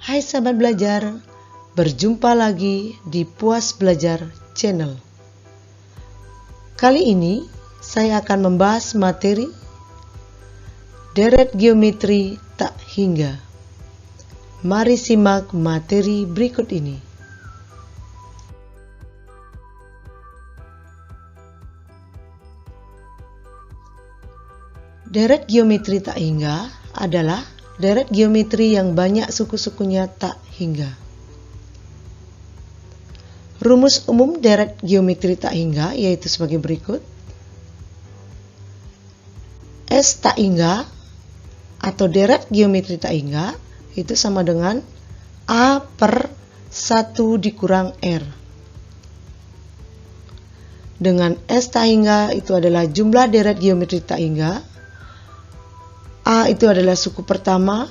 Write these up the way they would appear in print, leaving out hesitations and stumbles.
Hai sahabat belajar, berjumpa lagi di Puas Belajar Channel. Kali ini saya akan membahas materi deret geometri tak hingga. Mari simak materi berikut ini. Deret geometri tak hingga adalah deret geometri yang banyak suku-sukunya tak hingga. Rumus umum deret geometri tak hingga yaitu sebagai berikut. S tak hingga atau deret geometri tak hingga itu sama dengan A per 1 dikurang R. Dengan S tak hingga itu adalah jumlah deret geometri tak hingga. A itu adalah suku pertama,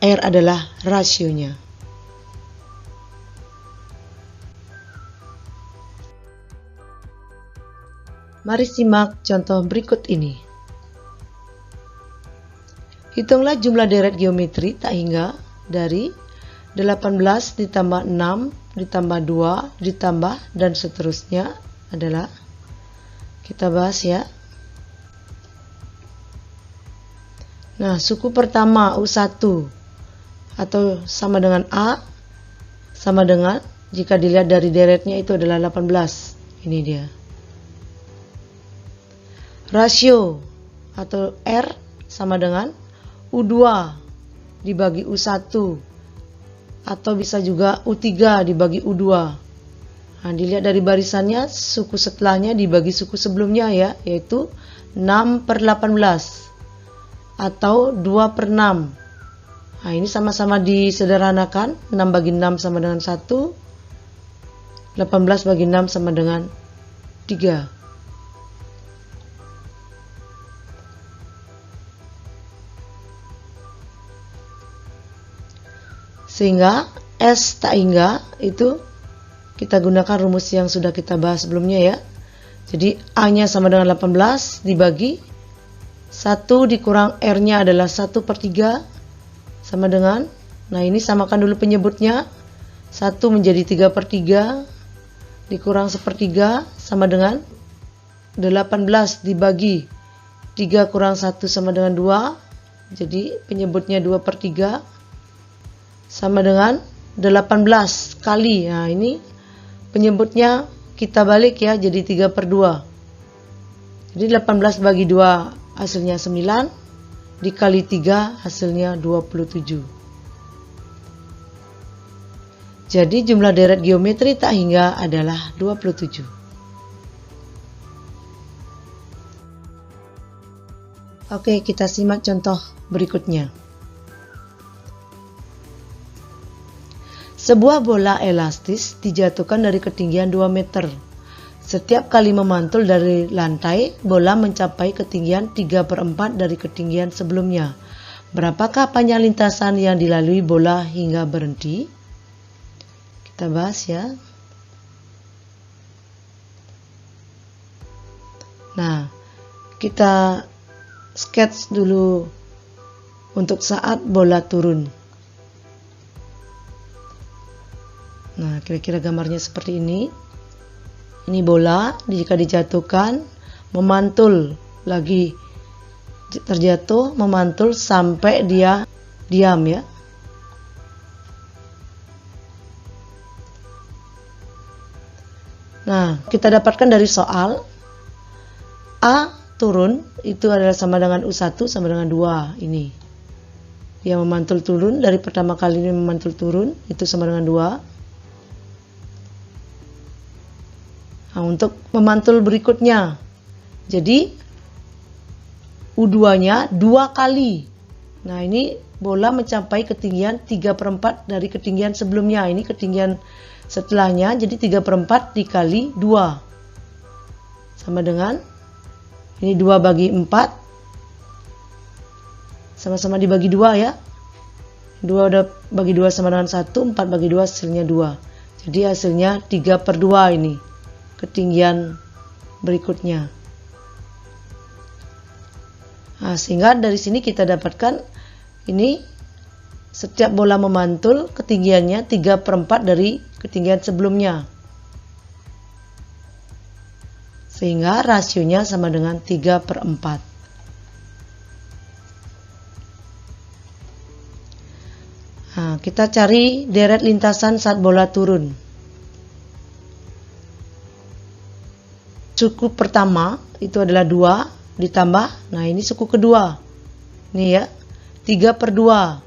R adalah rasionya. Mari simak contoh berikut ini. Hitunglah jumlah deret geometri tak hingga dari 18 ditambah 6 ditambah 2 ditambah dan seterusnya adalah, kita bahas ya. Nah, suku pertama U1 atau sama dengan A sama dengan, jika dilihat dari deretnya itu adalah 18. Ini dia. Rasio atau R sama dengan U2 dibagi U1 atau bisa juga U3 dibagi U2. Nah, dilihat dari barisannya, suku setelahnya dibagi suku sebelumnya ya, yaitu 6 per 18. Atau 2 per 6. Nah, ini sama-sama disederhanakan. 6 bagi 6 sama dengan 1. 18 bagi 6 sama dengan 3. Sehingga S tak hingga itu kita gunakan rumus yang sudah kita bahas sebelumnya ya. Jadi A-nya sama dengan 18 dibagi 1 dikurang R-nya adalah 1 per 3 sama dengan, nah ini samakan dulu penyebutnya, 1 menjadi 3 per 3 dikurang 1/3 sama dengan 18 dibagi 3 kurang 1 sama dengan 2, jadi penyebutnya 2 per 3 sama dengan 18 kali, nah ini penyebutnya kita balik ya, jadi 3 per 2, jadi 18 bagi 2 hasilnya 9, dikali 3 hasilnya 27. Jadi jumlah deret geometri tak hingga adalah 27. Oke, kita simak contoh berikutnya. Sebuah bola elastis dijatuhkan dari ketinggian 2 meter. Setiap kali memantul dari lantai, bola mencapai ketinggian 3/4 dari ketinggian sebelumnya. Berapakah panjang lintasan yang dilalui bola hingga berhenti? Kita bahas ya. Nah, kita sketch dulu untuk saat bola turun. Nah, kira-kira gambarnya seperti ini. Ini bola, jika dijatuhkan, memantul lagi, terjatuh, memantul sampai dia diam ya. Nah, kita dapatkan dari soal, A turun itu adalah sama dengan U1 sama dengan 2 ini. Dia memantul turun, dari pertama kali ini memantul turun, itu sama dengan 2. Nah, untuk memantul berikutnya, jadi U2-nya 2 kali. Nah, ini bola mencapai ketinggian 3/4 dari ketinggian sebelumnya. Ini ketinggian setelahnya, jadi 3/4 dikali 2. Sama dengan, ini 2 bagi 4. Sama-sama dibagi 2 ya. 2 udah bagi 2 sama dengan 1, 4 bagi 2 hasilnya 2. Jadi hasilnya 3 per 2 ini. Ketinggian berikutnya. Nah, sehingga dari sini kita dapatkan ini setiap bola memantul ketinggiannya 3/4 dari ketinggian sebelumnya. Sehingga rasionya sama dengan 3/4. Nah, kita cari deret lintasan saat bola turun. Suku pertama itu adalah 2 ditambah, nah ini suku kedua. Nih ya, 3/2.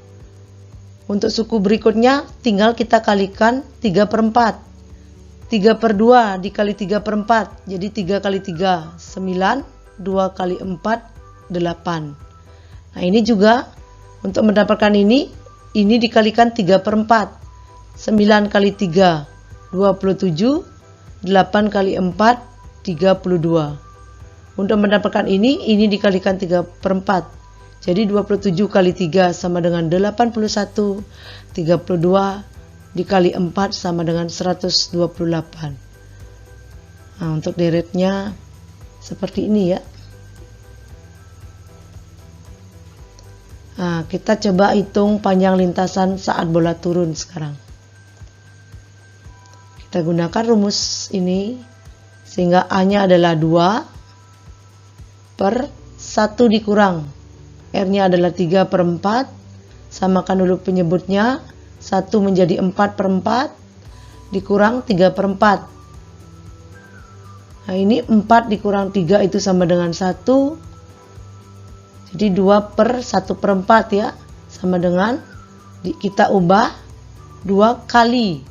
Untuk suku berikutnya tinggal kita kalikan 3/4. 3/2 dikali 3/4, jadi 3 kali 3, 9, 2 kali 4, 8. Nah ini juga, untuk mendapatkan ini dikalikan 3/4. 9 kali 3, 27, 8 kali 4, 32. Untuk mendapatkan ini dikalikan 3/4. Jadi 27 kali 3 sama dengan 81, 32 dikali 4 sama dengan 128. Nah, untuk deretnya seperti ini ya. Nah, kita coba hitung panjang lintasan saat bola turun sekarang. Kita gunakan rumus ini sehingga A-nya adalah 2 per 1 dikurang R-nya adalah 3/4, samakan dulu penyebutnya, 1 menjadi 4/4 dikurang 3/4. Nah ini 4 dikurang 3 itu sama dengan 1, jadi 2 per 1/4 ya, sama dengan kita ubah 2 kali.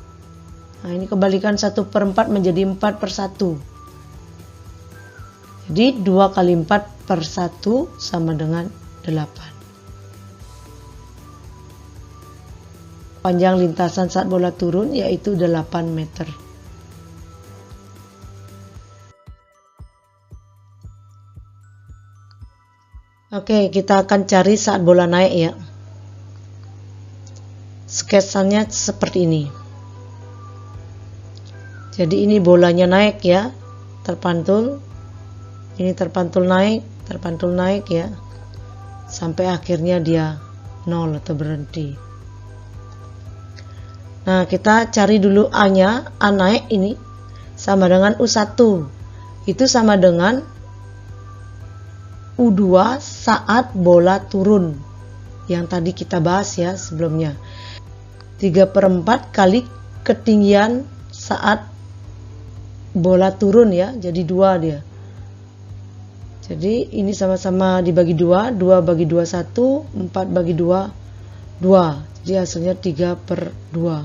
Nah ini kebalikan 1/4 menjadi 4/1. Jadi 2 kali 4/1 sama dengan 8. Panjang lintasan saat bola turun yaitu 8 meter. Oke, kita akan cari saat bola naik ya. Sketsanya seperti ini. Jadi ini bolanya naik ya, terpantul. Ini terpantul naik ya. Sampai akhirnya dia 0 atau berhenti. Nah, kita cari dulu A-nya. A naik ini sama dengan U1. Itu sama dengan U2 saat bola turun. Yang tadi kita bahas ya sebelumnya. 3/4 kali ketinggian saat bola turun ya. Jadi 2 dia. Jadi ini sama-sama dibagi 2, 2 bagi 2 1, 4 bagi 2 2. Jadi hasilnya 3/2.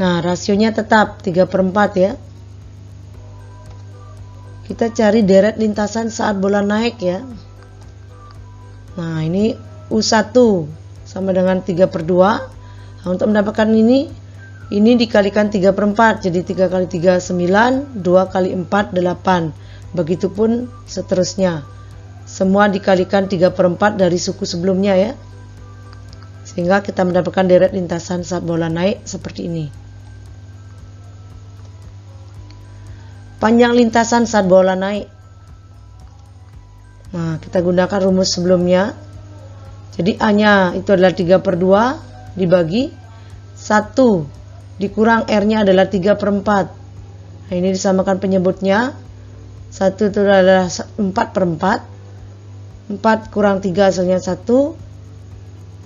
Nah, rasionya tetap 3/4 ya. Kita cari deret lintasan saat bola naik ya. Nah, ini U1 sama dengan 3/2. Nah, untuk mendapatkan ini dikalikan 3/4, jadi 3 kali 3 9, 2 kali 4 8. Begitupun seterusnya. Semua dikalikan 3/4 dari suku sebelumnya ya. Sehingga kita mendapatkan deret lintasan saat bola naik seperti ini. Panjang lintasan saat bola naik. Nah, kita gunakan rumus sebelumnya. Jadi A-nya itu adalah 3/2 dibagi 1 dikurang R-nya adalah 3/4. Nah, ini disamakan penyebutnya. 1 itu adalah 4/4. 4 kurang 3 hasilnya 1.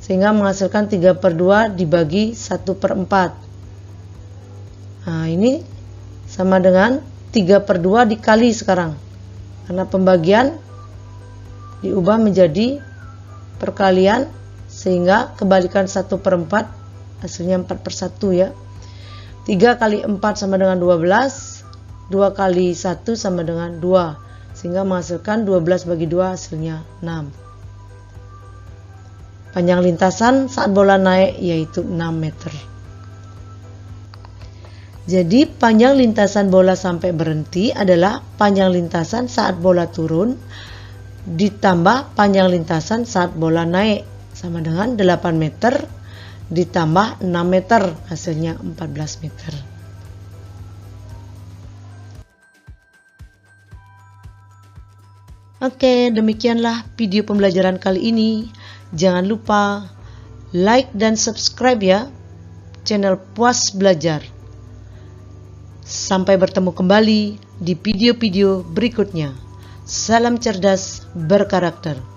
Sehingga menghasilkan 3/2 dibagi 1/4. Nah, ini sama dengan 3/2 dikali sekarang. Karena pembagian diubah menjadi perkalian. Sehingga kebalikan 1/4 hasilnya 4/1 ya. 3 kali 4 sama dengan 12, 2 kali 1 sama dengan 2, sehingga menghasilkan 12 bagi 2 hasilnya 6. Panjang lintasan saat bola naik yaitu 6 meter. Jadi panjang lintasan bola sampai berhenti adalah panjang lintasan saat bola turun ditambah panjang lintasan saat bola naik, sama dengan 8 meter ditambah 6 meter, hasilnya 14 meter. Oke, demikianlah video pembelajaran kali ini. Jangan lupa like dan subscribe ya channel Puas Belajar. Sampai bertemu kembali di video-video berikutnya. Salam cerdas berkarakter.